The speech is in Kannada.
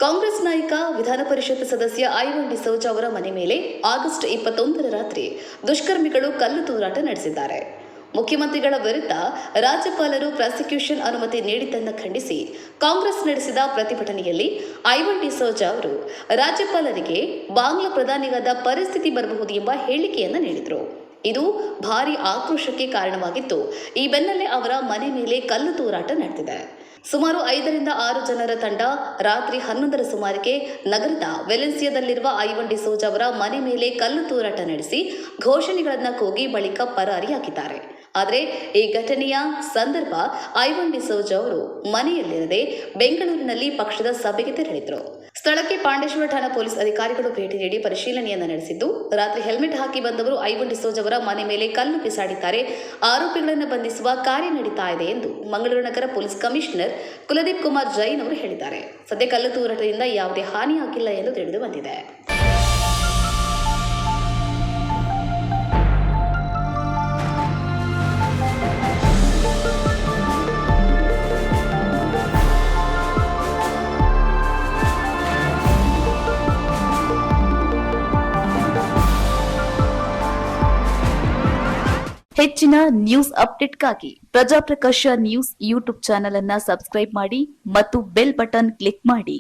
ಕಾಂಗ್ರೆಸ್ ನಾಯಕ ವಿಧಾನ ಪರಿಷತ್ ಸದಸ್ಯ ಐವನ್ ಡಿಸೋಜಾ ಅವರ ಮನೆ ಮೇಲೆ ಆಗಸ್ಟ್ 21ರ ರಾತ್ರಿ ದುಷ್ಕರ್ಮಿಗಳು ಕಲ್ಲು ತೂರಾಟ ನಡೆಸಿದ್ದಾರೆ. ಮುಖ್ಯಮಂತ್ರಿಗಳ ವಿರುದ್ಧ ರಾಜ್ಯಪಾಲರು ಪ್ರಾಸಿಕ್ಯೂಷನ್ ಅನುಮತಿ ನೀಡಿದ್ದನ್ನು ಖಂಡಿಸಿ ಕಾಂಗ್ರೆಸ್ ನಡೆಸಿದ ಪ್ರತಿಭಟನೆಯಲ್ಲಿ ಐವನ್ ಡಿಸೋಜಾ ಅವರು ರಾಜ್ಯಪಾಲರಿಗೆ ಬಾಂಗ್ಲಾ ಪ್ರಧಾನಿಯಾದ ಪರಿಸ್ಥಿತಿ ಬರಬಹುದು ಎಂಬ ಹೇಳಿಕೆಯನ್ನು ನೀಡಿದರು. ಇದು ಭಾರೀ ಆಕ್ರೋಶಕ್ಕೆ ಕಾರಣವಾಗಿತ್ತು. ಈ ಬೆನ್ನಲ್ಲೇ ಅವರ ಮನೆ ಮೇಲೆ ಕಲ್ಲು ತೂರಾಟ ನಡೆದಿದೆ. ಸುಮಾರು 5ರಿಂದ 6 ಜನರ ತಂಡ ರಾತ್ರಿ 11ರ ಸುಮಾರಿಗೆ ನಗರದ ವೆಲೆನ್ಸಿಯಾದಲ್ಲಿರುವ ಐವನ್ ಡಿಸೋಜಾ ಅವರ ಮನೆ ಮೇಲೆ ಕಲ್ಲು ತೂರಾಟ ನಡೆಸಿ ಘೋಷಣೆಗಳನ್ನು ಕೂಗಿ ಬಳಿಕ ಪರಾರಿಯಾಗಿದ್ದಾರೆ. ಆದರೆ ಈ ಘಟನೆಯ ಸಂದರ್ಭ ಐವನ್ ಡಿಸೋಜಾ ಅವರು ಮನೆಯಲ್ಲಿರದೆ ಬೆಂಗಳೂರಿನಲ್ಲಿ ಪಕ್ಷದ ಸಭೆಗೆ ತೆರಳಿದರು. ಸ್ಥಳಕ್ಕೆ ಪಾಂಡೇಶ್ವರ ಠಾಣಾ ಪೊಲೀಸ್ ಅಧಿಕಾರಿಗಳು ಭೇಟಿ ನೀಡಿ ಪರಿಶೀಲನೆಯನ್ನು ನಡೆಸಿದ್ದು, ರಾತ್ರಿ ಹೆಲ್ಮೆಟ್ ಹಾಕಿ ಬಂದವರು ಐವನ್ ಡಿಸೋಜಾ ಅವರ ಮನೆ ಮೇಲೆ ಕಲ್ಲು ಬಿಸಾಡಿದ್ದಾರೆ. ಆರೋಪಿಗಳನ್ನು ಬಂಧಿಸುವ ಕಾರ್ಯ ನಡೀತಾ ಇದೆ ಎಂದು ಮಂಗಳೂರು ನಗರ ಪೊಲೀಸ್ ಕಮಿಷನರ್ ಕುಲದೀಪ್ ಕುಮಾರ್ ಜೈನ್ ಅವರು ಹೇಳಿದ್ದಾರೆ. ಸದ್ಯ ಕಲ್ಲು ತೂರಾಟದಿಂದ ಯಾವುದೇ ಹಾನಿಯಾಗಿಲ್ಲ ಎಂದು ತಿಳಿದು ಬಂದಿದೆ. ಹೆಚ್ಚಿನ news ಅಪ್ಡೇಟ್ಗಾಗಿ Prajaprakash news YouTube channel ಅನ್ನು ಸಬ್ಸ್ಕ್ರೈಬ್ ಮಾಡಿ ಮತ್ತು ಬೆಲ್ ಬಟನ್ ಕ್ಲಿಕ್ ಮಾಡಿ.